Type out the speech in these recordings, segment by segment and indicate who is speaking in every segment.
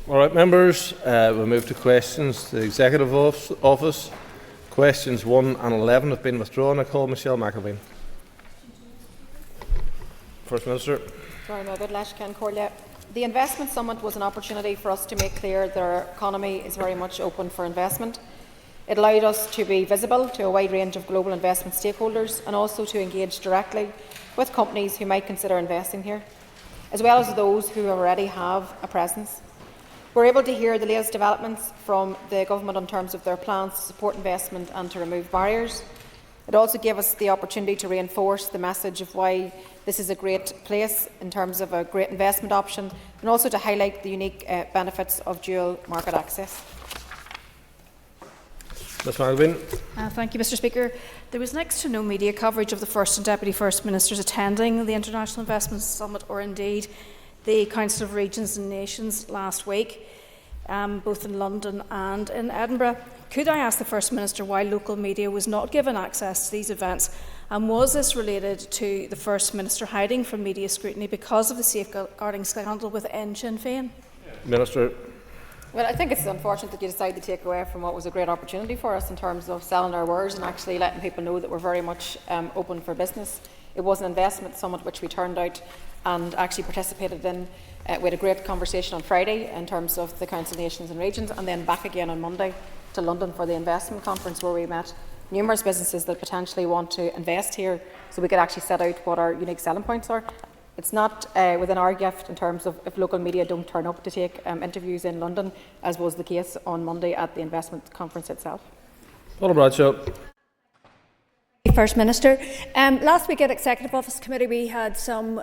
Speaker 1: All right, members, we'll move to questions to the Executive Office. Questions 1 and 11 have been withdrawn. I call Michelle McAveen. First Minister.
Speaker 2: The Investment Summit was an opportunity for us to make clear that our economy is very much open for investment. It allowed us to be visible to a wide range of global investment stakeholders and also to engage directly with companies who might consider investing here, as well as those who already have a presence. We're able to hear the latest developments from the Government in terms of their plans to support investment and to remove barriers. It also gave us the opportunity to reinforce the message of why this is a great place in terms of a great investment option, and also to highlight the unique benefits of dual market access.
Speaker 1: Ms McAveen.
Speaker 3: Thank you, Mr Speaker. There was next to no media coverage of the First and Deputy First Ministers attending the International Investment Summit, or indeed the Council of Regions and Nations last week, both in London and in Edinburgh. Could I ask the First Minister why local media was not given access to these events, and was this related to the First Minister hiding from media scrutiny because of the safeguarding scandal within Sinn Féin?
Speaker 1: Minister.
Speaker 2: Well, I think it's unfortunate that you decided to take away from what was a great opportunity for us in terms of selling our wares and actually letting people know that we're very much open for business. It was an investment summit which we turned out and actually participated in. We had a great conversation on Friday in terms of the Council of Nations and Regions, and then back again on Monday to London for the investment conference, where we met numerous businesses that potentially want to invest here, so we could actually set out what our unique selling points are. It's not within our gift in terms of if local media don't turn up to take interviews in London, as was the case on Monday at the investment conference itself.
Speaker 1: Paula Bradshaw.
Speaker 4: First Minister. Last week at Executive Office Committee we had some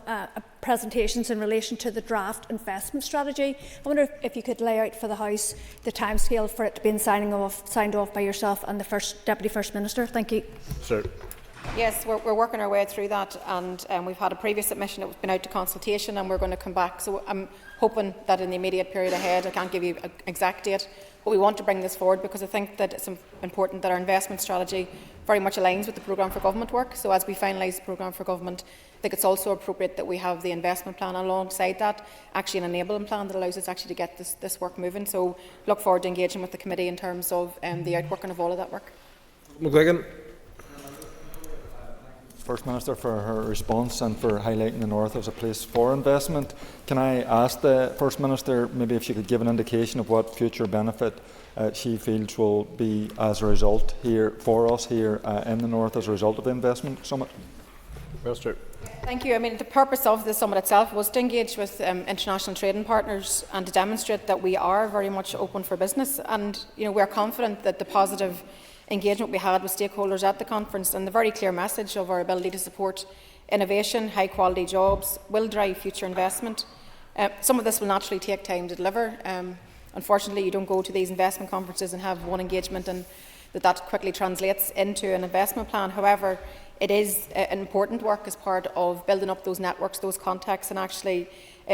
Speaker 4: presentations in relation to the draft investment strategy. I wonder if you could lay out for the House the timescale for it being signed off by yourself and the Deputy First Minister. Thank you.
Speaker 1: Sir.
Speaker 2: Yes, we're working our way through that, and we've had a previous submission that has been out to consultation, and we're going to come back. So I'm hoping that in the immediate period ahead, I can't give you an exact date, but we want to bring this forward because I think that it's important that our investment strategy very much aligns with the programme for government work. So as we finalise the programme for government, I think it's also appropriate that we have the investment plan alongside that, actually an enabling plan that allows us actually to get this work moving. So look forward to engaging with the committee in terms of the outworking of all of that work.
Speaker 1: McGuigan.
Speaker 5: First Minister for her response and for highlighting the North as a place for investment. Can I ask the First Minister maybe if she could give an indication of what future benefit she feels will be as a result here for us here in the North as a result of the investment summit?
Speaker 1: Minister.
Speaker 2: Thank you. I mean, the purpose of the summit itself was to engage with international trading partners and to demonstrate that we are very much open for business, and we're confident that the positive engagement we had with stakeholders at the conference and the very clear message of our ability to support innovation, high quality jobs will drive future investment. Some of this will naturally take time to deliver. Unfortunately, you don't go to these investment conferences and have one engagement and that quickly translates into an investment plan. However, it is an important work as part of building up those networks, those contacts, and actually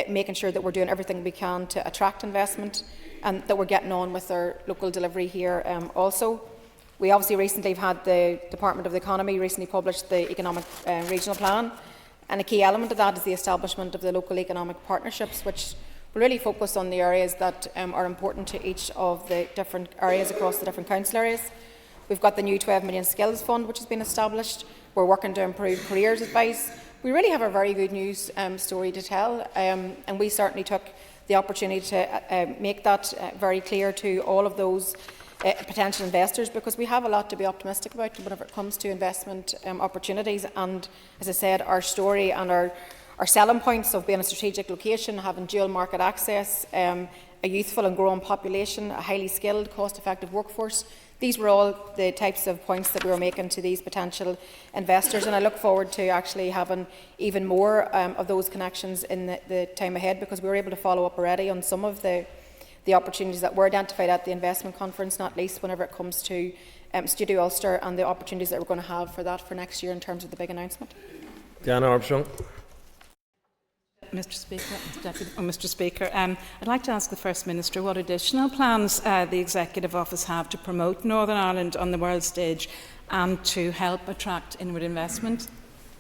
Speaker 2: making sure that we're doing everything we can to attract investment and that we're getting on with our local delivery here also. We obviously recently have had the Department of the Economy recently published the Economic Regional Plan, and a key element of that is the establishment of the local economic partnerships, which will really focus on the areas that are important to each of the different areas across the different council areas. We've got the new 12 million skills fund which has been established. We're working to improve careers advice. We really have a very good news story to tell, and we certainly took the opportunity to make that very clear to all of those potential investors, because we have a lot to be optimistic about whenever it comes to investment opportunities. And as I said, our story and our selling points of being a strategic location, having dual market access, a youthful and growing population, a highly skilled, cost-effective workforce, these were all the types of points that we were making to these potential investors, and I look forward to actually having even more of those connections in the time ahead, because we were able to follow up already on some of the opportunities that were identified at the investment conference, not least whenever it comes to Studio Ulster and the opportunities that we're going to have for that for next year in terms of the big announcement.
Speaker 1: Diana Armstrong.
Speaker 6: Mr Speaker, I'd like to ask the First Minister what additional plans the Executive Office have to promote Northern Ireland on the world stage and to help attract inward investment.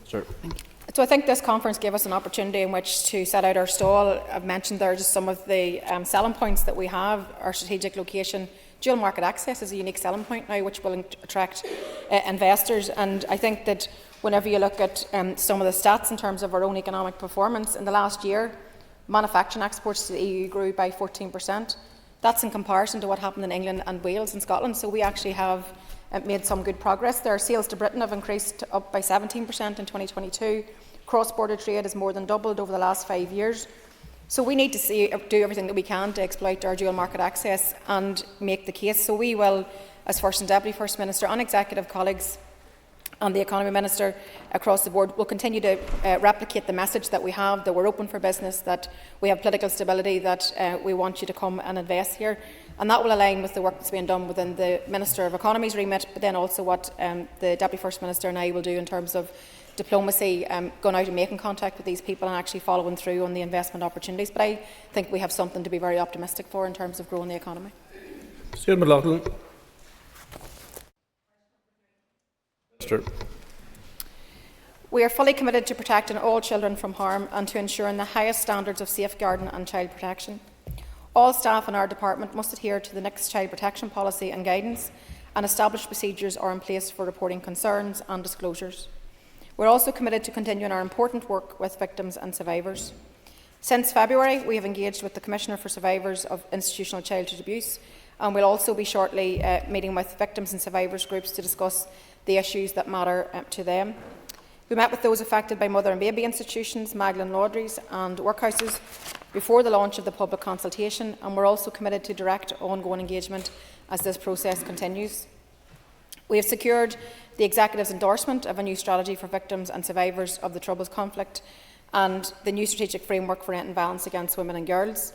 Speaker 1: Sir.
Speaker 6: Thank you.
Speaker 2: So I think this conference gave us an opportunity in which to set out our stall. I've mentioned there just some of the selling points that we have. Our strategic location, dual market access is a unique selling point now which will attract investors, and I think that whenever you look at some of the stats in terms of our own economic performance, in the last year manufacturing exports to the EU grew by 14%. That's in comparison to what happened in England and Wales and Scotland, so we actually have made some good progress there. Sales to Britain have increased up by 17% in 2022. Cross-border trade has more than doubled over the last 5 years. So we need to do everything that we can to exploit our dual market access and make the case. So we will, as First and Deputy First Minister and executive colleagues and the Economy Minister across the board, will continue to replicate the message that we have, that we're open for business, that we have political stability, that we want you to come and invest here. And that will align with the work that's being done within the Minister of Economy's remit, but then also what the Deputy First Minister and I will do in terms of diplomacy, going out and making contact with these people and actually following through on the investment opportunities. But I think we have something to be very optimistic for in terms of growing the economy.
Speaker 1: Stuart McLaughlin.
Speaker 2: We are fully committed to protecting all children from harm and to ensuring the highest standards of safeguarding and child protection. All staff in our department must adhere to the next child protection policy and guidance, and established procedures are in place for reporting concerns and disclosures. We are also committed to continuing our important work with victims and survivors. Since February, we have engaged with the Commissioner for Survivors of Institutional Childhood Abuse, and we will also be shortly meeting with victims and survivors groups to discuss the issues that matter to them. We met with those affected by mother and baby institutions, Magdalen laundries and workhouses before the launch of the public consultation, and we are also committed to direct ongoing engagement as this process continues. We have secured the Executive's endorsement of a new strategy for victims and survivors of the Troubles conflict and the new strategic framework for ending violence against women and girls.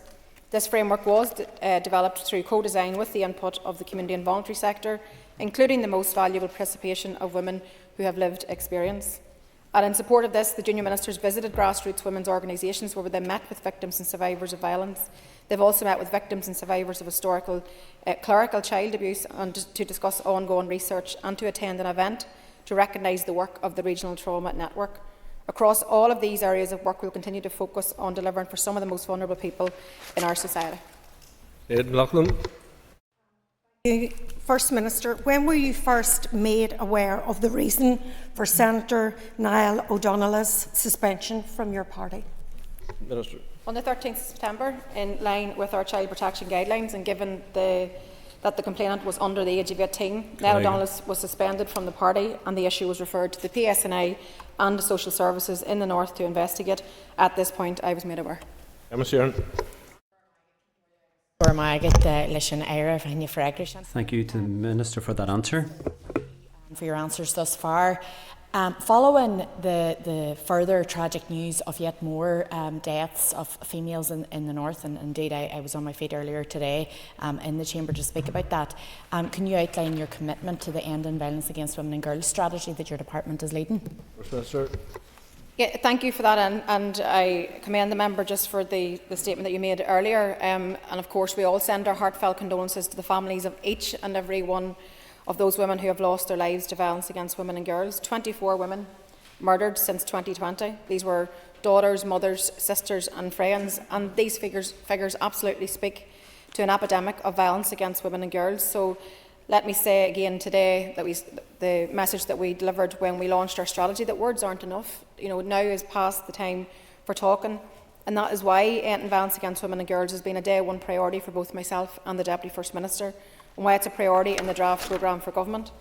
Speaker 2: This framework was developed through co-design with the input of the community and voluntary sector, including the most valuable participation of women who have lived experience. And in support of this, the junior ministers visited grassroots women's organisations where they met with victims and survivors of violence. They've also met with victims and survivors of historical clerical child abuse and to discuss ongoing research and to attend an event to recognise the work of the Regional Trauma Network. Across all of these areas of work, we will continue to focus on delivering for some of the most vulnerable people in our society.
Speaker 1: Ed Loughlin.
Speaker 7: First Minister, when were you first made aware of the reason for Senator Niall O'Donnell's suspension from your party?
Speaker 1: Minister.
Speaker 2: On the 13th of September, in line with our child protection guidelines and given that the complainant was under the age of 18, Niall O'Donnell was suspended from the party and the issue was referred to the PSNI and the social services in the North to investigate. At this point, I was made aware.
Speaker 1: Emma Sheeran.
Speaker 8: Thank you to the Minister for that answer.
Speaker 9: For your answers thus far. Following the further tragic news of yet more deaths of females in the North, and indeed I was on my feet earlier today in the Chamber to speak about that, can you outline your commitment to the End in Violence Against Women and Girls strategy that your department is leading?
Speaker 1: First Minister.
Speaker 2: Yeah, thank you for that, and I commend the member just for the statement that you made earlier. And of course, we all send our heartfelt condolences to the families of each and every one of those women who have lost their lives to violence against women and girls. 24 women murdered since 2020. These were daughters, mothers, sisters and friends, and these figures absolutely speak to an epidemic of violence against women and girls. So let me say again today that the message that we delivered when we launched our strategy, that words aren't enough. Now is past the time for talking, and that is why ending violence against women and girls has been a day one priority for both myself and the Deputy First Minister, and why it's a priority in the draft programme for government.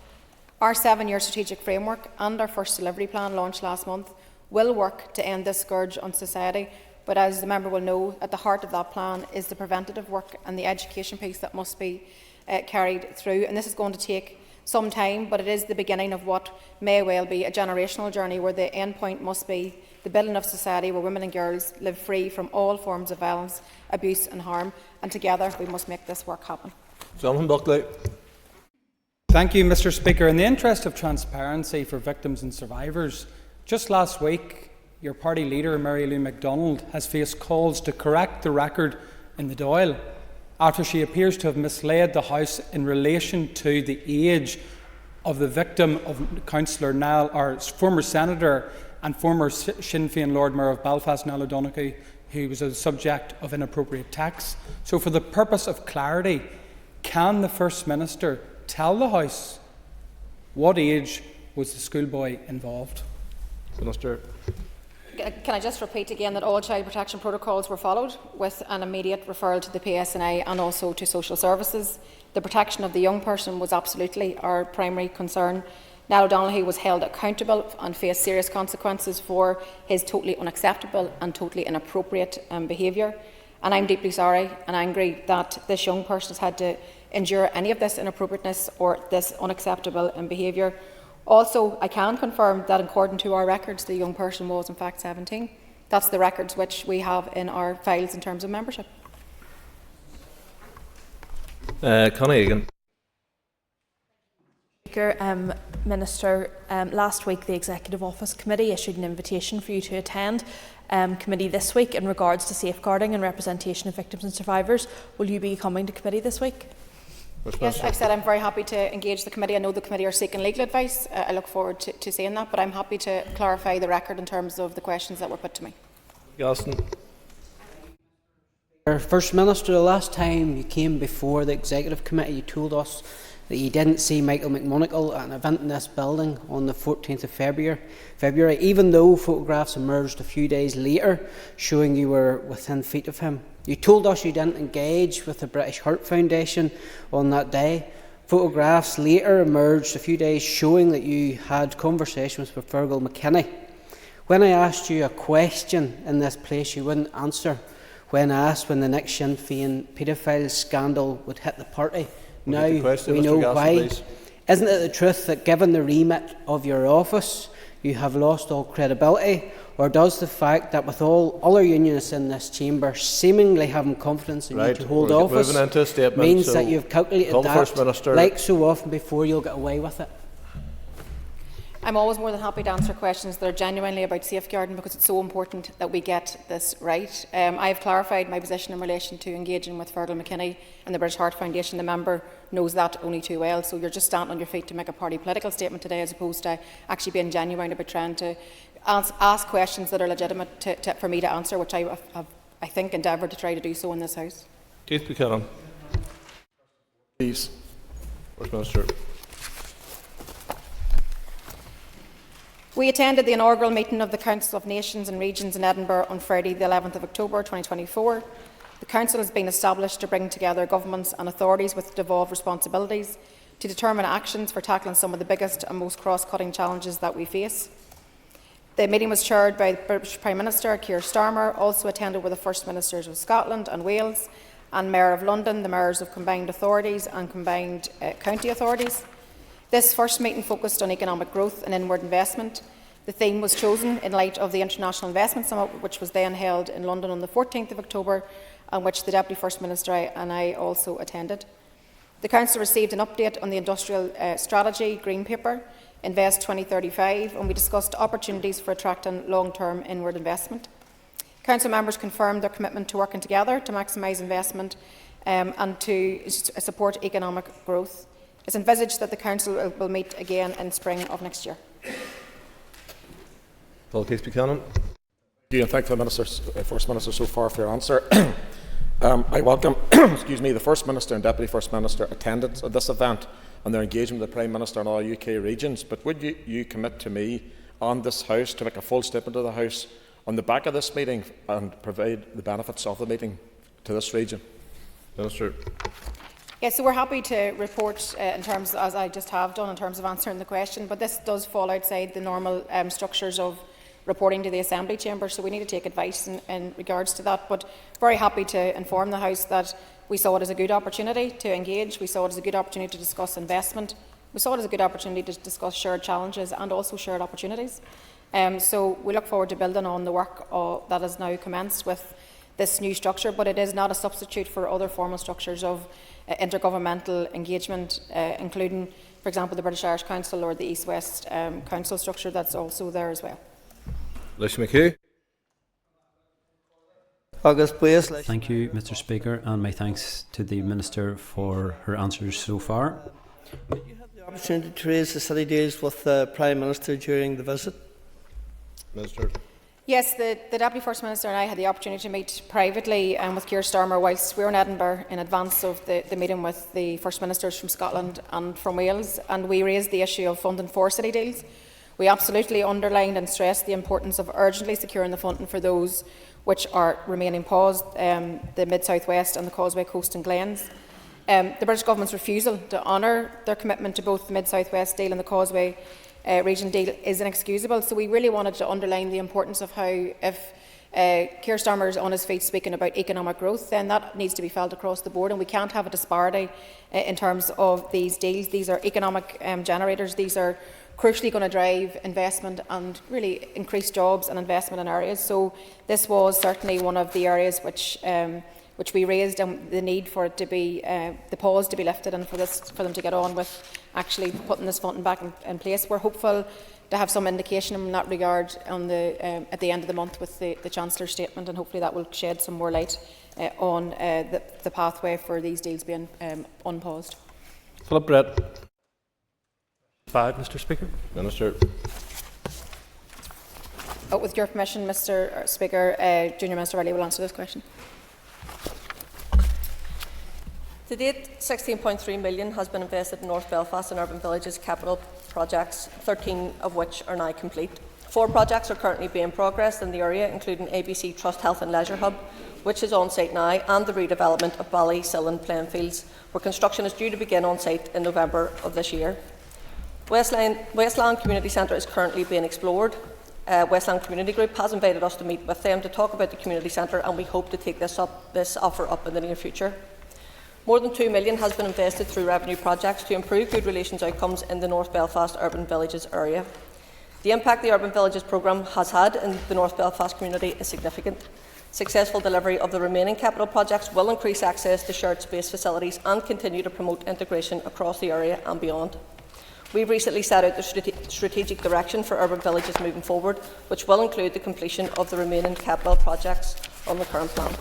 Speaker 2: Our 7-year strategic framework and our first delivery plan launched last month will work to end this scourge on society, but as the member will know, at the heart of that plan is the preventative work and the education piece that must be carried through, and this is going to take some time, but it is the beginning of what may well be a generational journey where the end point must be the building of society where women and girls live free from all forms of violence, abuse and harm, and together we must make this work happen.
Speaker 1: Jonathan Buckley.
Speaker 10: Thank you, Mr. Speaker. In the interest of transparency for victims and survivors, just last week your party leader, Mary Lou MacDonald, has faced calls to correct the record in the Dáil after she appears to have misled the House in relation to the age of the victim of Councillor Niall, or former Senator and former Sinn Féin Lord Mayor of Belfast, Niall O'Donoghue, who was a subject of inappropriate tax. So for the purpose of clarity, can the First Minister tell the House what age was the schoolboy involved?
Speaker 1: Minister.
Speaker 2: Can I just repeat again that all child protection protocols were followed with an immediate referral to the PSNI and also to social services. The protection of the young person was absolutely our primary concern. Niall O'Donoghue was held accountable and faced serious consequences for his totally unacceptable and totally inappropriate behaviour. And I'm deeply sorry and angry that this young person has had to endure any of this inappropriateness or this unacceptable behaviour. Also, I can confirm that according to our records, the young person was in fact 17. That's the records which we have in our files in terms of membership.
Speaker 1: Connie Egan.
Speaker 3: Speaker, Minister, last week the Executive Office Committee issued an invitation for you to attend committee this week in regards to safeguarding and representation of victims and survivors. Will you be coming to committee this week?
Speaker 2: Yes, I've said I'm very happy to engage the committee. I know the committee are seeking legal advice. I look forward to seeing that, but I'm happy to clarify the record in terms of the questions that were put to me.
Speaker 1: Galston.
Speaker 11: First Minister, the last time you came before the Executive Committee, you told us that you didn't see Michael McMonagle at an event in this building on the 14th of February, even though photographs emerged a few days later showing you were within feet of him. You told us you didn't engage with the British Heart Foundation on that day. Photographs later emerged a few days showing that you had conversations with Fergal McKinney. When I asked you a question in this place, you wouldn't answer. When asked when the next Sinn Féin paedophile scandal would hit the party, now we know why. Isn't it the truth that given the remit of your office, you have lost all credibility? Or does the fact that with all other unionists in this chamber seemingly having confidence in you to hold office means that you've calculated that, like so often before, you'll get away with it?
Speaker 2: I'm always more than happy to answer questions that are genuinely about safeguarding because it's so important that we get this right. I have clarified my position in relation to engaging with Fergal McKinney and the British Heart Foundation. The member knows that only too well, so you're just standing on your feet to make a party political statement today as opposed to actually being genuine about trying to ask questions that are legitimate for me to answer, which I have, I think, endeavoured to try to do so in this House.
Speaker 1: Keith Buchanan. Please. First Minister.
Speaker 2: We attended the inaugural meeting of the Council of Nations and Regions in Edinburgh on Friday the 11th of October 2024. The Council has been established to bring together governments and authorities with devolved responsibilities to determine actions for tackling some of the biggest and most cross-cutting challenges that we face. The meeting was chaired by the British Prime Minister Keir Starmer. Also attended were the First Ministers of Scotland and Wales and Mayor of London, the mayors of combined authorities and combined county authorities. This first meeting focused on economic growth and inward investment. The theme was chosen in light of the International Investment Summit, which was then held in London on the 14th of October, and which the Deputy First Minister and I also attended. The Council received an update on the Industrial Strategy Green Paper, Invest 2035, and we discussed opportunities for attracting long-term inward investment. Council members confirmed their commitment to working together to maximise investment and to support economic growth. It's envisaged that the Council will meet again in spring of next year.
Speaker 1: Paul Keith Buchanan.
Speaker 12: Thank you, and thank the First Minister so far for your answer. I welcome the First Minister and Deputy First Minister attendance at this event and their engagement with the Prime Minister in all UK regions. But would you commit to me on this House to make a full statement to the House on the back of this meeting and provide the benefits of the meeting to this region?
Speaker 1: Minister.
Speaker 2: Yes, so we're happy to report in terms, as I just have done, in terms of answering the question, but this does fall outside the normal structures of reporting to the Assembly Chamber, so we need to take advice in regards to that. But very happy to inform the House that we saw it as a good opportunity to engage, we saw it as a good opportunity to discuss investment, we saw it as a good opportunity to discuss shared challenges and also shared opportunities. So we look forward to building on the work that has now commenced with this new structure, but it is not a substitute for other formal structures of intergovernmental engagement, including, for example, the British Irish Council or the East-West Council structure that's also there as well.
Speaker 1: Alicia McHugh.
Speaker 8: Thank you, Mr. Speaker, and my thanks to the Minister for her answers so far.
Speaker 13: Did you have the opportunity to raise the city deals with the Prime Minister during the visit?
Speaker 1: Minister.
Speaker 2: Yes, the Deputy First Minister and I had the opportunity to meet privately with Keir Starmer whilst we were in Edinburgh in advance of the meeting with the First Ministers from Scotland and from Wales, and we raised the issue of funding for city deals. We absolutely underlined and stressed the importance of urgently securing the funding for those which are remaining paused, the Mid-South West and the Causeway Coast and Glens. The British Government's refusal to honour their commitment to both the Mid-South West deal and the Causeway region deal is inexcusable. So we really wanted to underline the importance of how, if Keir Starmer is on his feet speaking about economic growth, then that needs to be felt across the board, and we can't have a disparity in terms of these deals. These are economic generators. These are crucially going to drive investment and really increase jobs and investment in areas. So this was certainly one of the areas which we raised, and the need for it to be the pause to be lifted, and for them to get on with actually putting this funding back in place. We're hopeful to have some indication in that regard on at the end of the month with the Chancellor's statement, and hopefully that will shed some more light on the pathway for these deals being unpaused.
Speaker 1: Philip Brett.
Speaker 13: 5, Mr. Speaker.
Speaker 1: Minister.
Speaker 2: With your permission, Mr. Speaker, Junior Minister Riley will answer this question.
Speaker 14: To date, £16.3 million has been invested in North Belfast and Urban Villages capital projects, 13 of which are now complete. 4 projects are currently being progressed in the area, including ABC Trust Health and Leisure Hub, which is on site now, and the redevelopment of Ballysillan playing fields, where construction is due to begin on site in November of this year. Westland Community Centre is currently being explored. Westland Community Group has invited us to meet with them to talk about the community centre, and we hope to take this offer up in the near future. More than £2 million has been invested through revenue projects to improve good relations outcomes in the North Belfast Urban Villages area. The impact the Urban Villages programme has had in the North Belfast community is significant. Successful delivery of the remaining capital projects will increase access to shared space facilities and continue to promote integration across the area and beyond. We've recently set out the strategic direction for Urban Villages moving forward, which will include the completion of the remaining capital projects on the current plan.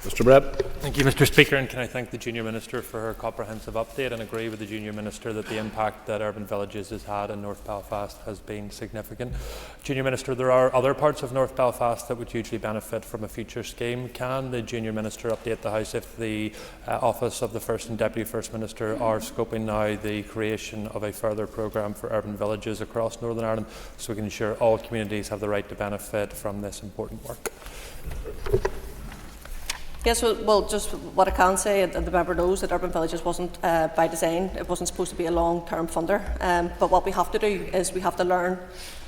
Speaker 1: Mr. Brett.
Speaker 13: Thank you, Mr. Speaker, and can I thank the Junior Minister for her comprehensive update, and agree with the Junior Minister that the impact that Urban Villages has had in North Belfast has been significant. Junior Minister, there are other parts of North Belfast that would hugely benefit from a future scheme. Can the Junior Minister update the House if the Office of the First and Deputy First Minister are scoping now the creation of a further programme for urban villages across Northern Ireland, so we can ensure all communities have the right to benefit from this important work?
Speaker 14: Yes, well, just what I can say, and the member knows that Urban Villages wasn't by design. It wasn't supposed to be a long-term funder. But what we have to do is we have to learn.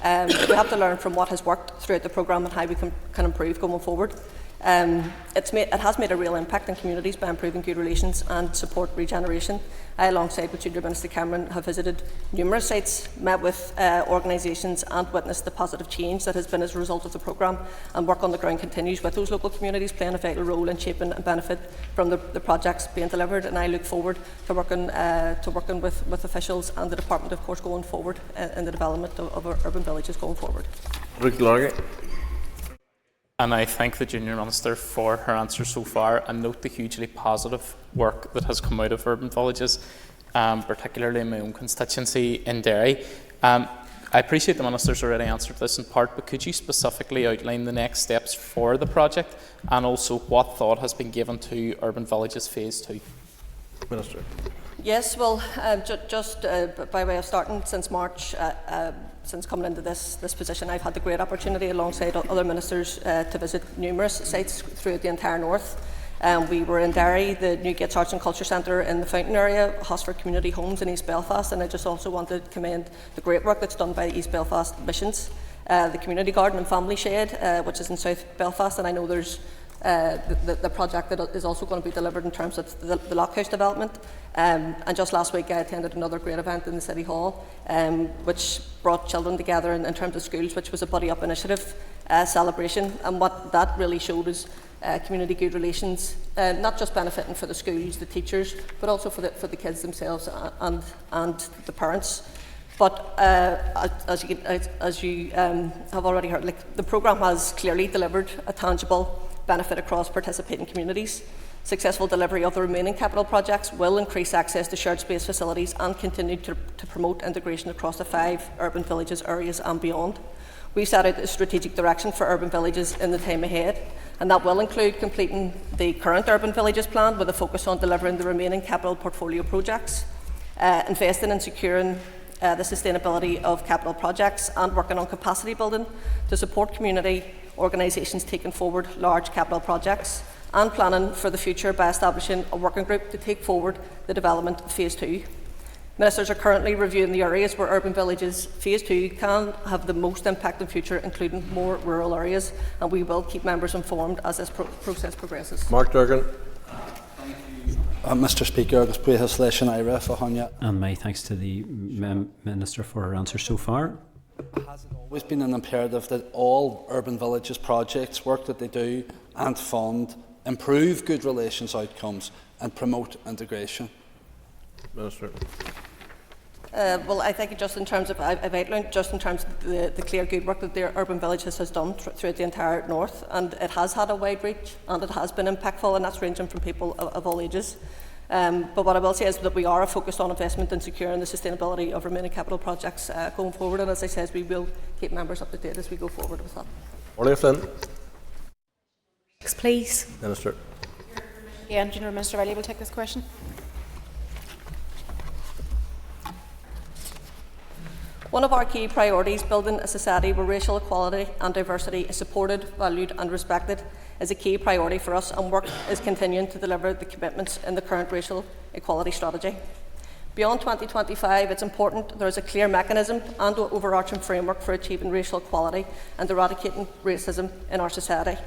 Speaker 14: We have to learn from what has worked throughout the programme and how we can improve going forward. It has made a real impact on communities by improving good relations and support regeneration. I, alongside with Junior Minister Cameron, have visited numerous sites, met with organisations and witnessed the positive change that has been as a result of the programme, and work on the ground continues with those local communities playing a vital role in shaping and benefit from the projects being delivered, and I look forward to working with officials and the Department, of course, going forward in the development of our urban villages going forward.
Speaker 1: Rick Largate.
Speaker 15: And I thank the Junior Minister for her answer so far, and note the hugely positive work that has come out of urban villages, particularly in my own constituency in Derry. I appreciate the Minister's already answered this in part, but could you specifically outline the next steps for the project, and also what thought has been given to Urban Villages Phase 2?
Speaker 1: Minister.
Speaker 14: Yes, well, just by way of starting, since March, since coming into this position, I've had the great opportunity alongside other ministers to visit numerous sites throughout the entire north. We were in Derry, the Newgate Arts and Culture Centre in the Fountain area, Hosford Community Homes in East Belfast, and I just also want to commend the great work that's done by East Belfast Missions, the Community Garden and Family Shed, which is in South Belfast, and I know there's the project that is also going to be delivered in terms of the Lockhouse development. And just last week I attended another great event in the City Hall, which brought children together in terms of schools, which was a Buddy Up initiative celebration, and what that really showed is community good relations, not just benefiting for the schools, the teachers, but also for the kids themselves and the parents. But as you have already heard, the programme has clearly delivered a tangible benefit across participating communities. Successful delivery of the remaining capital projects will increase access to shared space facilities and continue to promote integration across the 5 urban villages areas and beyond. We've set out a strategic direction for urban villages in the time ahead, and that will include completing the current urban villages plan with a focus on delivering the remaining capital portfolio projects, investing in securing the sustainability of capital projects, and working on capacity building to support community organisations taking forward large capital projects, and planning for the future by establishing a working group to take forward the development of Phase 2. Ministers are currently reviewing the areas where urban villages Phase 2 can have the most impact in future, including more rural areas, and we will keep members informed as this process progresses.
Speaker 1: Mark Durgan.
Speaker 16: Mr Speaker, agus buíochas leis an éire fáinne.
Speaker 8: And my thanks to the Minister for her answers so far.
Speaker 16: Has it always been an imperative that all urban villages projects, work that they do and fund, improve good relations outcomes and promote integration?
Speaker 1: Minister.
Speaker 14: Well, I think just in terms of, I've outlined just in terms of the clear good work that the Urban Villages has done throughout the entire North, and it has had a wide reach and it has been impactful, and that's ranging from people of all ages. But what I will say is that we are focused on investment in securing the sustainability of remaining capital projects going forward, and as I said, we will keep members up to date as we go forward with that.
Speaker 1: Orlea Flynn.
Speaker 4: Please.
Speaker 1: Minister.
Speaker 2: Yeah, Engineer Minister Riley will take this question.
Speaker 14: One of our key priorities, building a society where racial equality and diversity is supported, valued and respected, is a key priority for us, and work is continuing to deliver the commitments in the current racial equality strategy. Beyond 2025, it's important there is a clear mechanism and overarching framework for achieving racial equality and eradicating racism in our society.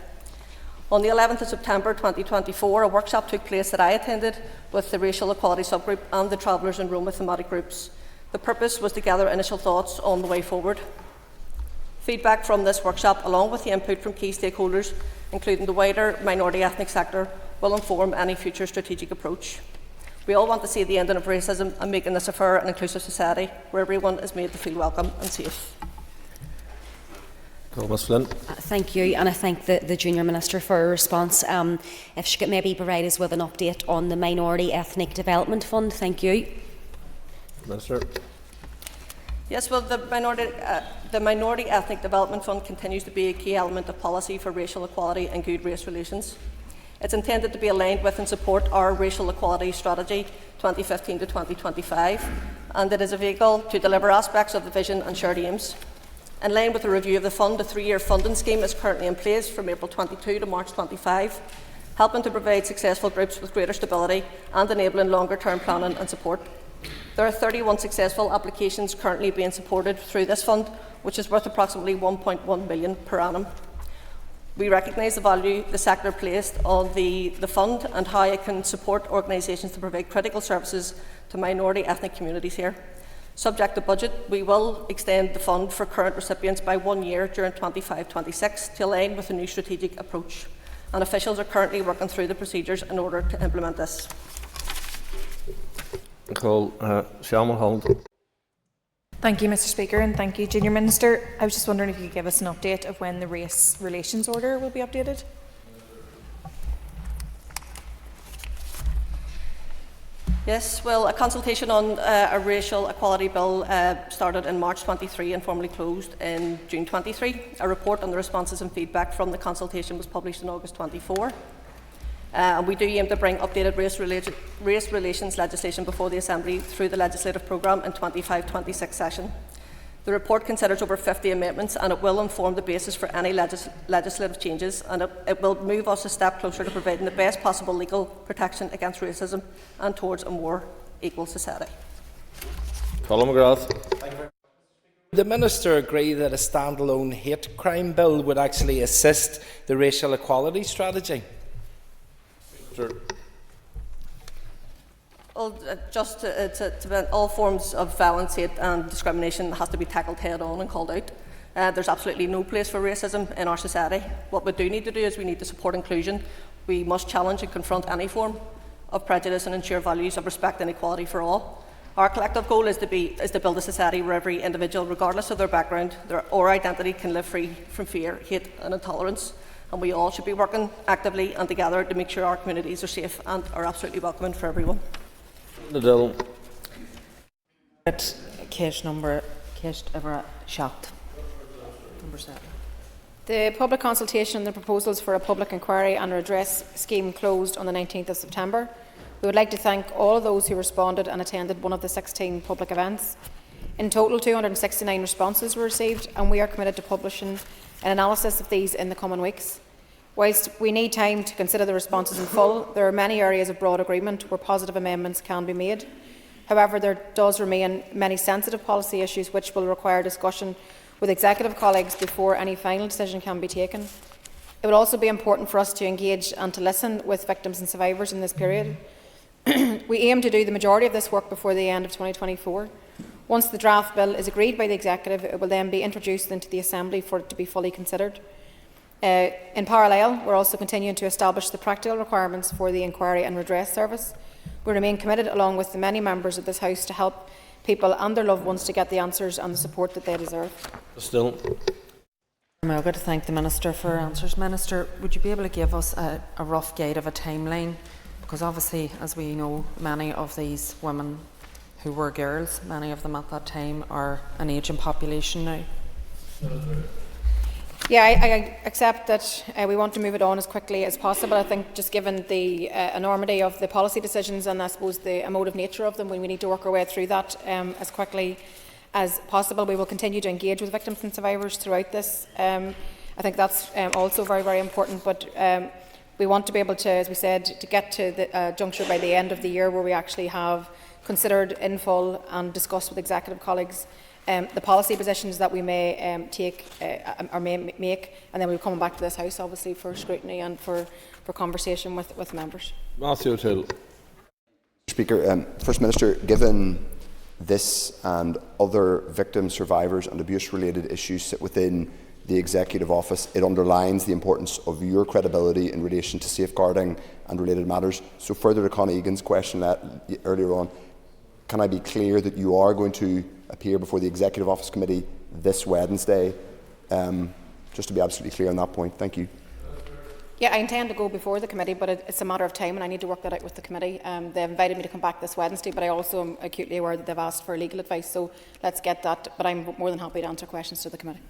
Speaker 14: On the 11th of September 2024, a workshop took place that I attended with the Racial Equality Subgroup and the Travellers in Roma thematic groups. The purpose was to gather initial thoughts on the way forward. Feedback from this workshop, along with the input from key stakeholders, including the wider minority ethnic sector, will inform any future strategic approach. We all want to see the ending of racism and making this a fair and inclusive society where everyone is made to feel welcome and safe.
Speaker 1: Ms Flynn.
Speaker 17: Thank you, and I thank the Junior Minister for her response. If she could maybe provide us with an update on the Minority Ethnic Development Fund. Thank you.
Speaker 1: Minister.
Speaker 14: Yes, well, the Minority Ethnic Development Fund continues to be a key element of policy for racial equality and good race relations. It's intended to be aligned with and support our racial equality strategy 2015 to 2025, and it is a vehicle to deliver aspects of the vision and shared aims. In line with the review of the fund, a 3-year funding scheme is currently in place from April 22 to March 25, helping to provide successful groups with greater stability and enabling longer-term planning and support. There are 31 successful applications currently being supported through this fund, which is worth approximately $1.1 million per annum. We recognise the value the sector placed on the fund and how it can support organisations to provide critical services to minority ethnic communities here. Subject to budget, we will extend the fund for current recipients by 1 year during 25-26 to align with a new strategic approach, and officials are currently working through the procedures in order to implement this.
Speaker 18: Thank you, Mr Speaker, and thank you, Junior Minister. I was just wondering if you could give us an update of when the Race Relations Order will be updated.
Speaker 14: Yes, well, a consultation on a racial equality bill started in March 23 and formally closed in June 23. A report on the responses and feedback from the consultation was published in August 24. We do aim to bring updated race relations legislation before the Assembly through the legislative programme in 25-26 session. The report considers over 50 amendments, and it will inform the basis for any legislative changes, and it will move us a step closer to providing the best possible legal protection against racism and towards a more equal society.
Speaker 1: Colin McGrath.
Speaker 19: Would the Minister agree that a standalone hate crime bill would actually assist the racial equality strategy?
Speaker 1: Sure.
Speaker 14: Well, all forms of violence, hate and discrimination has to be tackled head on and called out. There's absolutely no place for racism in our society. What we do need to do is we need to support inclusion. We must challenge and confront any form of prejudice and ensure values of respect and equality for all. Our collective goal is to build a society where every individual, regardless of their background or identity, can live free from fear, hate and intolerance. And we all should be working actively and together to make sure our communities are safe and are absolutely welcoming for everyone.
Speaker 1: Nadal.
Speaker 20: Case number, case ever shocked.
Speaker 6: Number 7.
Speaker 2: The public consultation on the proposals for a public inquiry and redress scheme closed on the 19th of September. We would like to thank all of those who responded and attended one of the 16 public events. In total, 269 responses were received, and we are committed to publishing an analysis of these in the coming weeks. Whilst we need time to consider the responses in full, there are many areas of broad agreement where positive amendments can be made. However, there does remain many sensitive policy issues which will require discussion with executive colleagues before any final decision can be taken. It will also be important for us to engage and to listen with victims and survivors in this period. We aim to do the majority of this work before the end of 2024. Once the draft bill is agreed by the Executive, it will then be introduced into the Assembly for it to be fully considered. In parallel, we are also continuing to establish the practical requirements for the Inquiry and Redress Service. We remain committed, along with the many members of this House, to help people and their loved ones to get the answers and the support that they deserve.
Speaker 1: Still.
Speaker 6: I've got to thank the Minister for her answers. Minister, would you be able to give us a rough guide of a timeline? Because obviously, as we know, many of these women who were girls, many of them at that time are an ageing population now.
Speaker 2: Yeah, I accept that we want to move it on as quickly as possible. I think just given the enormity of the policy decisions and I suppose the emotive nature of them, we need to work our way through that as quickly as possible. We will continue to engage with victims and survivors throughout this. I think that's also very, very important, but we want to be able to, as we said, to get to the juncture by the end of the year where we actually have considered in full and discussed with executive colleagues the policy positions that we may take or may make, and then we'll come back to this House, obviously, for scrutiny and for conversation with members.
Speaker 1: Matthew O'Toole.
Speaker 20: Speaker, First Minister, given this and other victims, survivors and abuse-related issues sit within the Executive Office, it underlines the importance of your credibility in relation to safeguarding and related matters. So further to Connie Egan's question earlier on, can I be clear that you are going to appear before the Executive Office Committee this Wednesday? Just to be absolutely clear on that point. Thank you.
Speaker 2: Yeah, I intend to go before the committee, but it's a matter of time and I need to work that out with the committee. They've invited me to come back this Wednesday, but I also am acutely aware that they've asked for legal advice, so let's get that. But I'm more than happy to answer questions to the committee.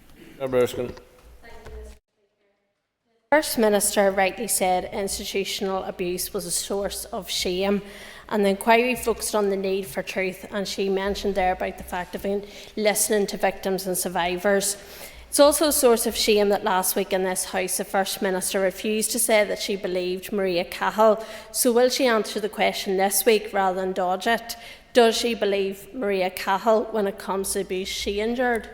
Speaker 21: First Minister rightly said institutional abuse was a source of shame, and the inquiry focused on the need for truth, and she mentioned there about the fact of listening to victims and survivors. It's also a source of shame that last week in this House the First Minister refused to say that she believed Maria Cahill. So will she answer the question this week rather than dodge it? Does she believe Maria Cahill when it comes to abuse she endured?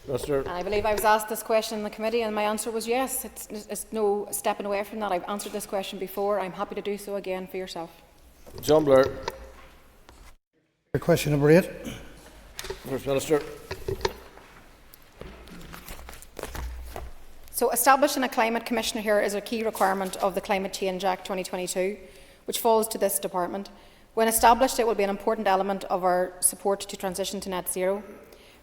Speaker 2: And I believe I was asked this question in the committee and my answer was yes. It's no stepping away from that. I've answered this question before. I'm happy to do so again for yourself.
Speaker 1: John Blair.
Speaker 22: Question number 8.
Speaker 1: First Minister.
Speaker 2: So establishing a Climate Commissioner here is a key requirement of the Climate Change Act 2022, which falls to this department. When established, it will be an important element of our support to transition to net zero.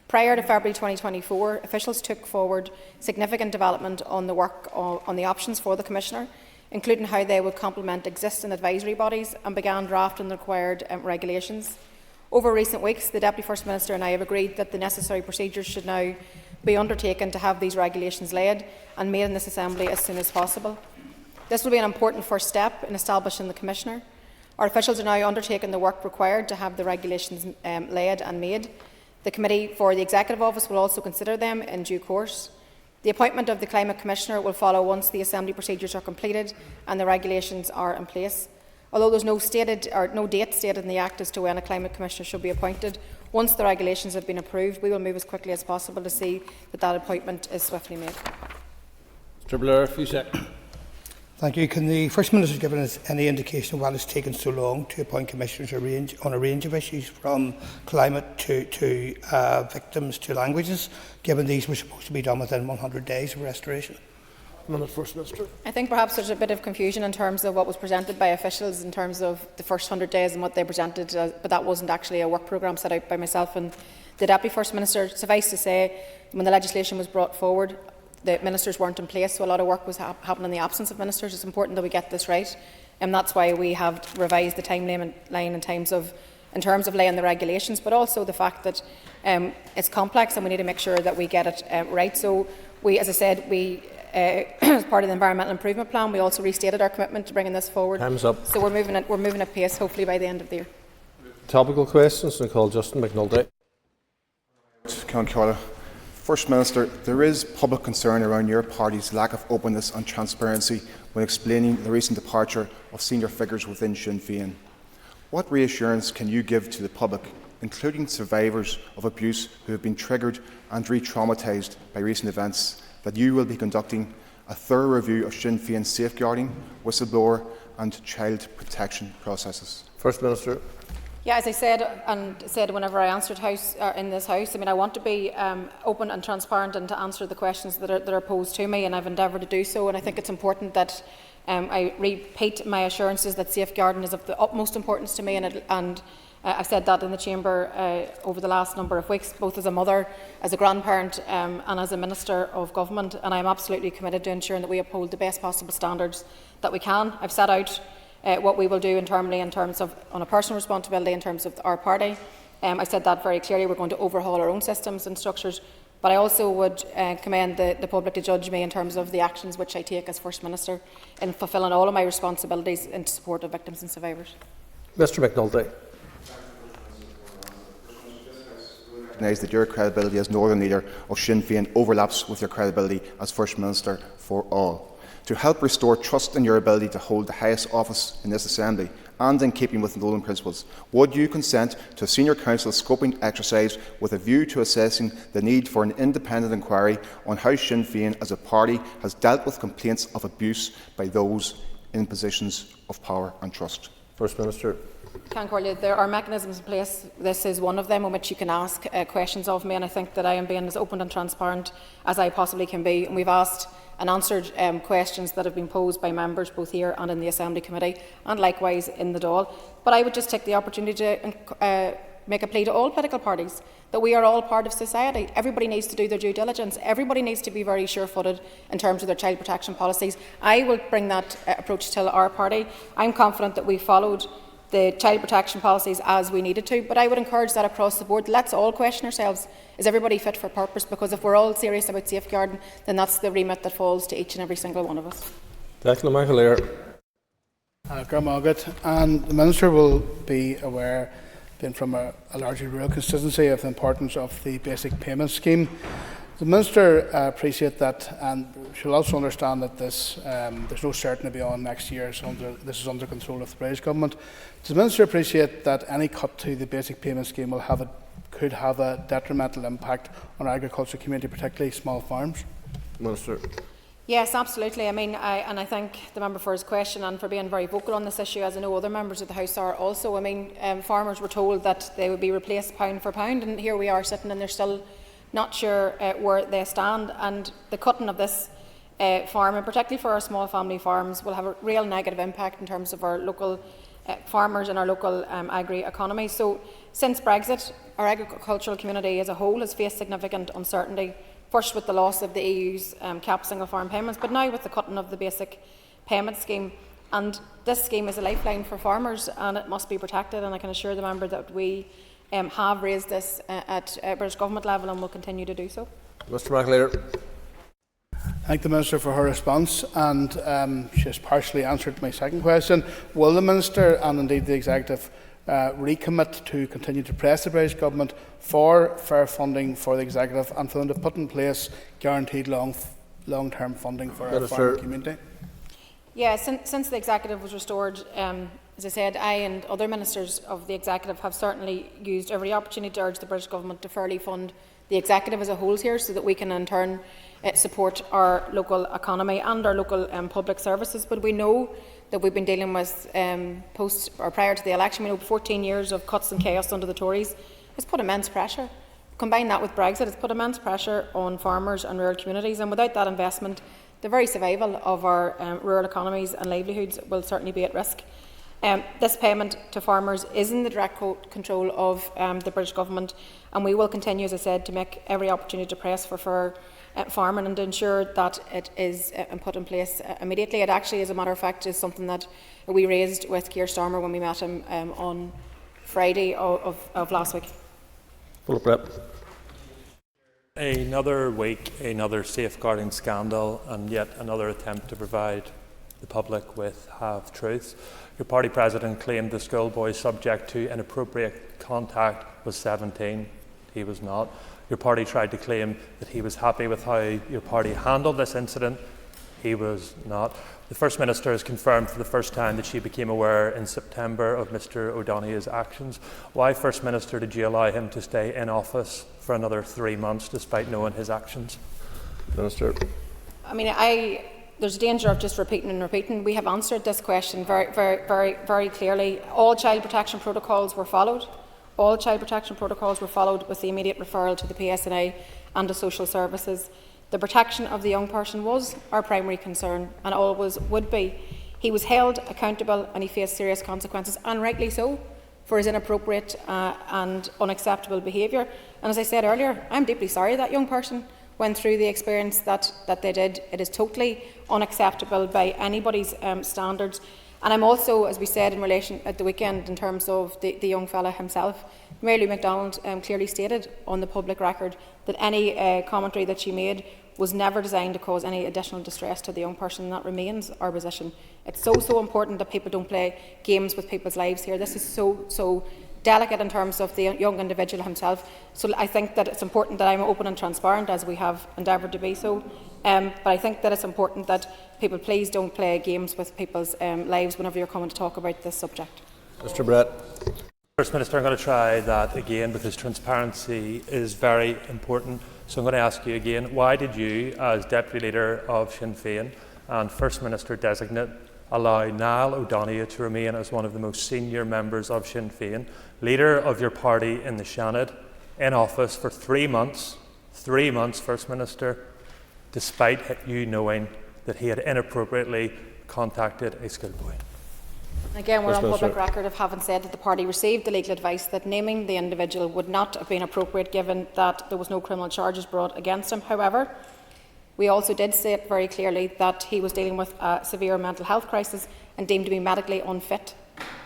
Speaker 2: Prior to February 2024, officials took forward significant development on the work on the options for the Commissioner, including how they would complement existing advisory bodies, and began drafting the required regulations. Over recent weeks, the Deputy First Minister and I have agreed that the necessary procedures should now be undertaken to have these regulations laid and made in this Assembly as soon as possible. This will be an important first step in establishing the Commissioner. Our officials are now undertaking the work required to have the regulations laid and made. The Committee for the Executive Office will also consider them in due course. The appointment of the Climate Commissioner will follow once the Assembly procedures are completed and the regulations are in place. Although there is no date stated in the Act as to when a Climate Commissioner should be appointed, once the regulations have been approved, we will move as quickly as possible to see that appointment is swiftly made.
Speaker 1: Mr Blair, a few seconds.
Speaker 22: Thank you. Can the First Minister give us any indication of why it's taken so long to appoint commissioners on a range of issues, from climate to victims to languages, given these were supposed to be done within 100 days of restoration?
Speaker 1: First Minister.
Speaker 2: I think perhaps there's a bit of confusion in terms of what was presented by officials in terms of the first 100 days and what they presented, but that wasn't actually a work programme set out by myself and the Deputy First Minister. Suffice to say, when the legislation was brought forward, the ministers weren't in place, so a lot of work was happening in the absence of ministers. It's important that we get this right, and that's why we have revised the timeline in terms of laying the regulations, but also the fact that it's complex and we need to make sure that we get it right. So we, as I said, as part of the environmental improvement plan, we also restated our commitment to bringing this forward.
Speaker 1: Time's up.
Speaker 2: So we're moving at pace, hopefully by the end of the year.
Speaker 1: Topical questions, and call Justin McNulty.
Speaker 5: Concordia. First Minister, there is public concern around your party's lack of openness and transparency when explaining the recent departure of senior figures within Sinn Féin. What reassurance can you give to the public, including survivors of abuse who have been triggered and re-traumatised by recent events, that you will be conducting a thorough review of Sinn Féin's safeguarding, whistleblower and child protection processes?
Speaker 1: First Minister.
Speaker 2: Yeah, as I said whenever I answered in this House, I mean, I want to be open and transparent and to answer the questions that are posed to me, and I've endeavoured to do so. And I think it's important that I repeat my assurances that safeguarding is of the utmost importance to me, and I've said that in the Chamber over the last number of weeks, both as a mother, as a grandparent and as a Minister of Government, and I'm absolutely committed to ensuring that we uphold the best possible standards that we can. I've set out what we will do internally in terms of, on a personal responsibility, in terms of our party. I said that very clearly. We're going to overhaul our own systems and structures, but I also would commend the public to judge me in terms of the actions which I take as First Minister in fulfilling all of my responsibilities in support of victims and survivors.
Speaker 1: Mr McNulty.
Speaker 5: Recognise that your credibility as Northern Leader of Sinn Féin overlaps with your credibility as First Minister for all. To help restore trust in your ability to hold the highest office in this Assembly, and in keeping with the Golden Principles, would you consent to a Senior Council scoping exercise with a view to assessing the need for an independent inquiry on how Sinn Féin as a party has dealt with complaints of abuse by those in positions of power and trust?
Speaker 1: First Minister.
Speaker 2: Concordia, there are mechanisms in place. This is one of them in which you can ask questions of me, and I think that I am being as open and transparent as I possibly can be. And we've asked and answered questions that have been posed by members both here and in the Assembly Committee, and likewise in the Dáil. But I would just take the opportunity to make a plea to all political parties that we are all part of society. Everybody needs to do their due diligence. Everybody needs to be very sure-footed in terms of their child protection policies. I will bring that approach to our party. I'm confident that we followed the child protection policies as we needed to, but I would encourage that across the board. Let's all question ourselves, is everybody fit for purpose? Because if we're all serious about safeguarding, then that's the remit that falls to each and every single one of us.
Speaker 1: Declan McAleer.
Speaker 22: And the Minister will be aware, being from a largely rural constituency, of the importance of the basic payment scheme. The Minister appreciates that, and she'll also understand that this there's no certainty beyond next year. This is under control of the British Government. Does the Minister appreciate that any cut to the basic payment scheme could have a detrimental impact on our agricultural community, particularly small farms?
Speaker 1: Minister.
Speaker 2: Yes, absolutely. I mean, I thank the member for his question and for being very vocal on this issue, as I know other members of the House are also. I mean, farmers were told that they would be replaced pound for pound, and here we are sitting and they're still not sure where they stand. And the cutting of this farm, and particularly for our small family farms, will have a real negative impact in terms of our local farmers and our local agri-economy. So since Brexit, our agricultural community as a whole has faced significant uncertainty, first with the loss of the EU's cap single farm payments, but now with the cutting of the basic payment scheme. And this scheme is a lifeline for farmers, and it must be protected, and I can assure the member that we have raised this at British Government level and will continue to do so.
Speaker 1: Mr McAleer.
Speaker 22: Thank the Minister for her response, and she has partially answered my second question. Will the Minister and indeed the Executive recommit to continue to press the British Government for fair funding for the Executive and for them to put in place guaranteed long-term funding for our farming community?
Speaker 2: Yeah, since the Executive was restored, as I said, I and other ministers of the Executive have certainly used every opportunity to urge the British Government to fairly fund the Executive as a whole here, so that we can in turn support our local economy and our local public services. But we know that we've been dealing with prior to the election, we know 14 years of cuts and chaos under the Tories has put immense pressure. Combine that with Brexit, it's put immense pressure on farmers and rural communities, and without that investment, the very survival of our rural economies and livelihoods will certainly be at risk. This payment to farmers is in the direct control of the British Government, and we will continue, as I said, to make every opportunity to press for fair farming and to ensure that it is put in place immediately. It actually, as a matter of fact, is something that we raised with Keir Starmer when we met him on Friday of last week.
Speaker 1: Philip Brett.
Speaker 13: Another week, another safeguarding scandal, and yet another attempt to provide the public with half-truths. Your party president claimed the schoolboy subject to inappropriate contact was 17. He was not. Your party tried to claim that he was happy with how your party handled this incident. He was not. The First Minister has confirmed for the first time that she became aware in September of Mr O'Donoghue's actions. Why, First Minister, did you allow him to stay in office for another 3 months despite knowing his actions?
Speaker 1: Minister.
Speaker 2: I mean, there's a danger of just repeating and repeating. We have answered this question very clearly. All child protection protocols were followed. All child protection protocols were followed with the immediate referral to the PSNI and the social services. The protection of the young person was our primary concern and always would be. He was held accountable and he faced serious consequences, and rightly so, for his inappropriate and unacceptable behaviour. And as I said earlier, I'm deeply sorry that young person went through the experience that they did. It is totally unacceptable by anybody's standards. And I'm also, as we said in relation at the weekend, in terms of the young fella himself, Mary Lou McDonald clearly stated on the public record that any commentary that she made was never designed to cause any additional distress to the young person, and that remains our position. It's so important that people don't play games with people's lives here. This is so delicate in terms of the young individual himself. So I think that it's important that I'm open and transparent, as we have endeavoured to be so. But I think that it's important that people please don't play games with people's lives whenever you're coming to talk about this subject.
Speaker 1: Mr Brett.
Speaker 13: First Minister, I'm going to try that again because transparency is very important. So I'm going to ask you again, why did you, as Deputy Leader of Sinn Féin and First Minister designate, allow Niall O'Donoghue to remain as one of the most senior members of Sinn Féin, leader of your party in the Seanad, in office for 3 months, 3 months, First Minister, despite you knowing that he had inappropriately contacted a schoolboy?
Speaker 2: Again, we're on public record of having said that the party received the legal advice that naming the individual would not have been appropriate given that there was no criminal charges brought against him. However, we also did say it very clearly that he was dealing with a severe mental health crisis and deemed to be medically unfit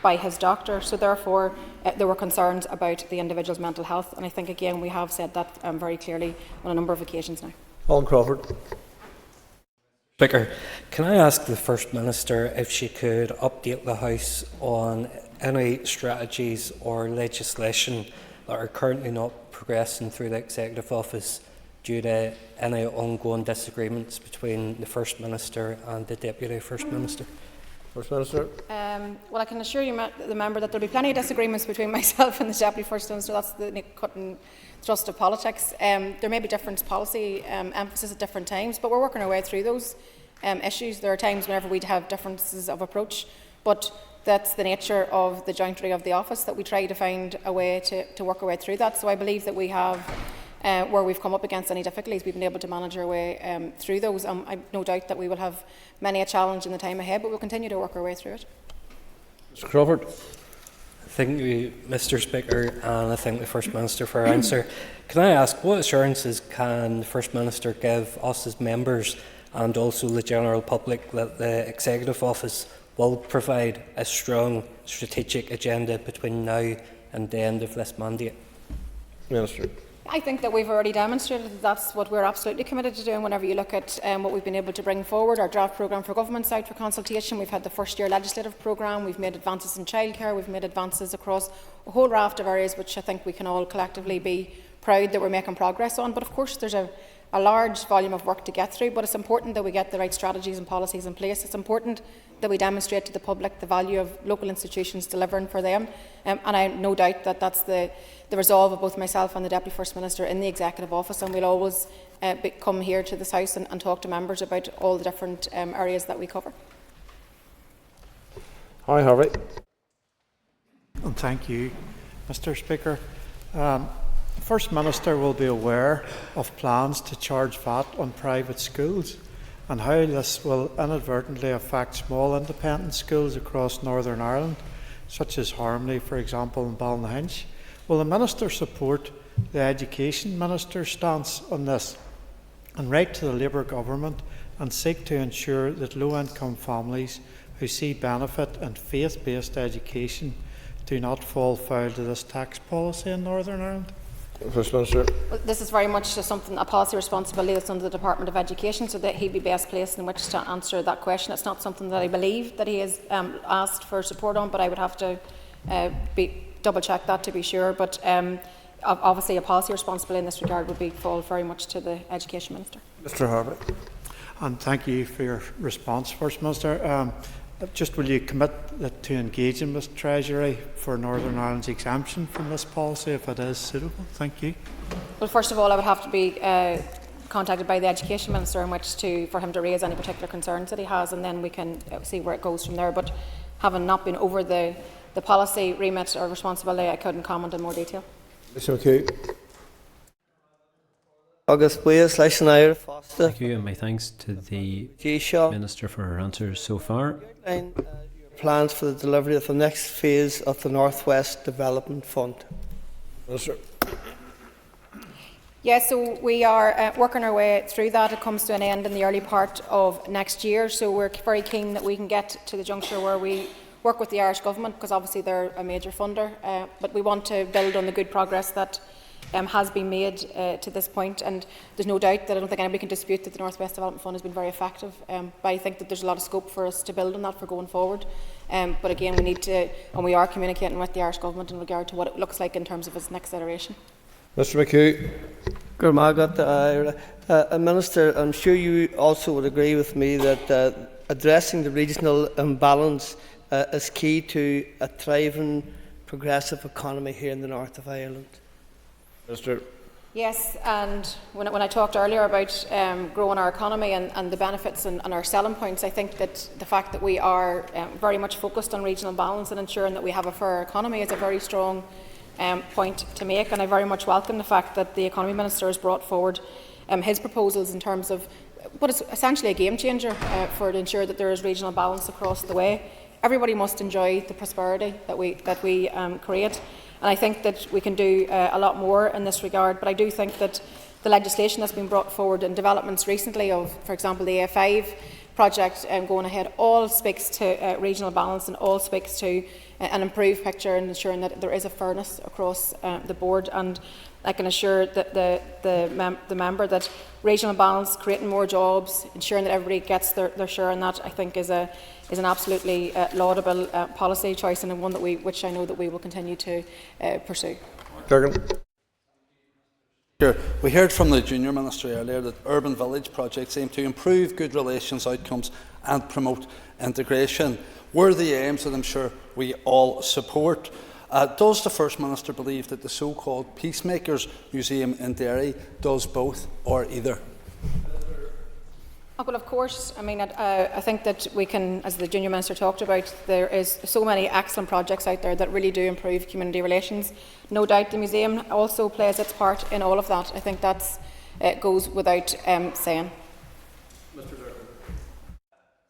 Speaker 2: by his doctor. So therefore, there were concerns about the individual's mental health, and I think again we have said that very clearly on a number of occasions now.
Speaker 1: Alan Crawford.
Speaker 7: Speaker, can I ask the First Minister if she could update the House on any strategies or legislation that are currently not progressing through the Executive Office due to any ongoing disagreements between the First Minister and the Deputy First Minister?
Speaker 1: First Minister.
Speaker 2: Well, I can assure you, the member, that there will be plenty of disagreements between myself and the Deputy First Minister. That's the cut and thrust of politics. There may be different policy emphasis at different times, but we're working our way through those issues. There are times whenever we have differences of approach, but that's the nature of the jointry of the office, that we try to find a way to work our way through that. So I believe that we have, where we've come up against any difficulties, we've been able to manage our way through those. I've no doubt that we will have many a challenge in the time ahead, but we'll continue to work our way through it.
Speaker 1: Mr Crawford.
Speaker 7: Thank you, Mr Speaker, and I thank the First Minister for her answer. Can I ask, what assurances can the First Minister give us as members and also the general public that the Executive Office will provide a strong strategic agenda between now and the end of this mandate?
Speaker 1: Minister.
Speaker 2: I think that we've already demonstrated that that's what we're absolutely committed to doing. Whenever you look at what we've been able to bring forward, our draft programme for government's out for consultation. We've had the first year legislative programme, we've made advances in childcare, we've made advances across a whole raft of areas which I think we can all collectively be proud that we're making progress on. But of course there's a large volume of work to get through, but it's important that we get the right strategies and policies in place. It's important that we demonstrate to the public the value of local institutions delivering for them, and I have no doubt that that's the resolve of both myself and the Deputy First Minister in the Executive Office, and we'll always come here to this House and talk to members about all the different areas that we cover.
Speaker 1: Hi, Harvey.
Speaker 9: And thank you, Mr Speaker. The First Minister will be aware of plans to charge VAT on private schools and how this will inadvertently affect small independent schools across Northern Ireland, such as Harmony, for example, in Ballynahinch. Will the Minister support the Education Minister's stance on this and write to the Labour Government and seek to ensure that low-income families who see benefit in faith-based education do not fall foul to this tax policy in Northern Ireland?
Speaker 1: First Minister.
Speaker 2: Well, this is very much a policy responsibility that's under the Department of Education, so that he'd be best placed in which to answer that question. It's not something that I believe that he has asked for support on, but I would have to double check that to be sure. But obviously a policy responsibility in this regard would fall very much to the Education Minister.
Speaker 1: Mr Harvey.
Speaker 9: And thank you for your response, First Minister. Just will you commit to engaging with Treasury for Northern Ireland's exemption from this policy if it is suitable? Thank you.
Speaker 2: Well, first of all, I would have to be contacted by the Education Minister in which for him to raise any particular concerns that he has, and then we can see where it goes from there. But having not been over the policy remit or responsibility, I couldn't comment in more detail.
Speaker 1: Mr McHugh.
Speaker 8: Thank you, and my thanks to the Minister for her answers so far.
Speaker 3: Plans for the delivery of the next phase of the North West Development Fund.
Speaker 1: Minister.
Speaker 2: Yes, so we are working our way through that. It comes to an end in the early part of next year, so we're very keen that we can get to the juncture where we work with the Irish Government, because obviously they're a major funder, but we want to build on the good progress that has been made to this point, and there's no doubt that I don't think anybody can dispute that the North West Development Fund has been very effective, but I think that there's a lot of scope for us to build on that for going forward. But again, we need to, and we are communicating with the Irish Government in regard to what it looks like in terms of its next iteration.
Speaker 1: Mr McHugh.
Speaker 3: Minister, I'm sure you also would agree with me that addressing the regional imbalance is key to a thriving, progressive economy here in the north of Ireland.
Speaker 1: Minister.
Speaker 2: Yes, and when I talked earlier about growing our economy and the benefits and our selling points, I think that the fact that we are very much focused on regional balance and ensuring that we have a fair economy is a very strong point to make, and I very much welcome the fact that the Economy Minister has brought forward his proposals in terms of what is essentially a game changer to ensure that there is regional balance across the way. Everybody must enjoy the prosperity that we create. And I think that we can do a lot more in this regard, but I do think that the legislation that's been brought forward and developments recently of, for example, the A5 project going ahead, all speaks to regional balance and all speaks to an improved picture and ensuring that there is a fairness across the board. And I can assure that the member that regional balance, creating more jobs, ensuring that everybody gets their share in that, I think is an absolutely laudable policy choice, and one which I know that we will continue to pursue.
Speaker 16: We heard from the Junior Minister earlier that urban village projects aim to improve good relations outcomes and promote integration. Worthy aims that I'm sure we all support. Does the First Minister believe that the so-called Peacemakers Museum in Derry does both or either?
Speaker 2: Well, of course. I mean, I think that we can, as the Junior Minister talked about, there is so many excellent projects out there that really do improve community relations. No doubt the museum also plays its part in all of that. I think that goes without saying.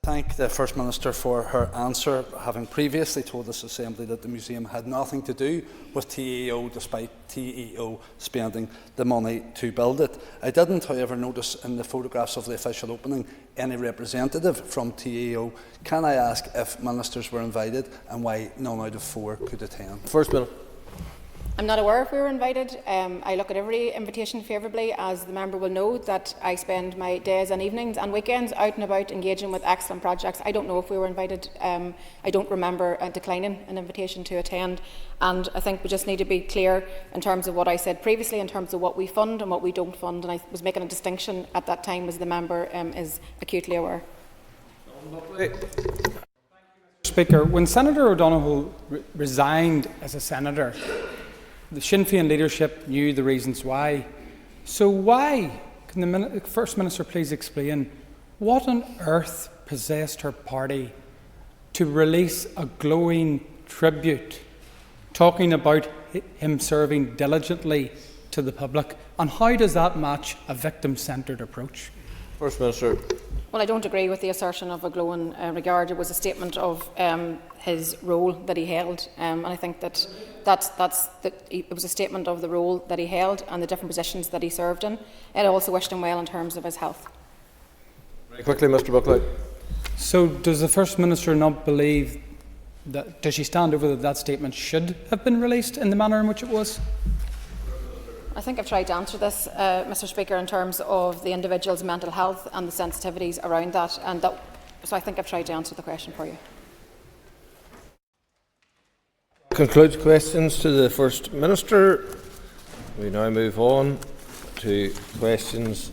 Speaker 16: Thank the First Minister for her answer, having previously told this Assembly that the museum had nothing to do with TEO, despite TEO spending the money to build it. I didn't, however, notice in the photographs of the official opening any representative from TEO. Can I ask if ministers were invited and why none out of 4 could attend?
Speaker 1: First Minister.
Speaker 2: I'm not aware if we were invited. I look at every invitation favourably, as the member will know that I spend my days and evenings and weekends out and about engaging with excellent projects. I don't know if we were invited. I don't remember declining an invitation to attend, and I think we just need to be clear in terms of what I said previously in terms of what we fund and what we don't fund, and I was making a distinction at that time, as the member is acutely aware.
Speaker 10: Speaker, when Senator O'Donoghue resigned as a senator, the Sinn Féin leadership knew the reasons why. So why, can the First Minister please explain, what on earth possessed her party to release a glowing tribute talking about him serving diligently to the public, and how does that match a victim-centred approach?
Speaker 1: First Minister.
Speaker 2: Well, I don't agree with the assertion of a glowing regard. It was a statement of his role that he held, and I think that it was a statement of the role that he held and the different positions that he served in. And I also wished him well in terms of his health.
Speaker 1: Very quickly, Mr Buckley.
Speaker 10: So does the First Minister not believe that, does she stand over that statement should have been released in the manner in which it was?
Speaker 2: I think I've tried to answer this, Mr. Speaker, in terms of the individual's mental health and the sensitivities around that, so I think I've tried to answer the question for you.
Speaker 1: Concludes questions to the First Minister. We now move on to questions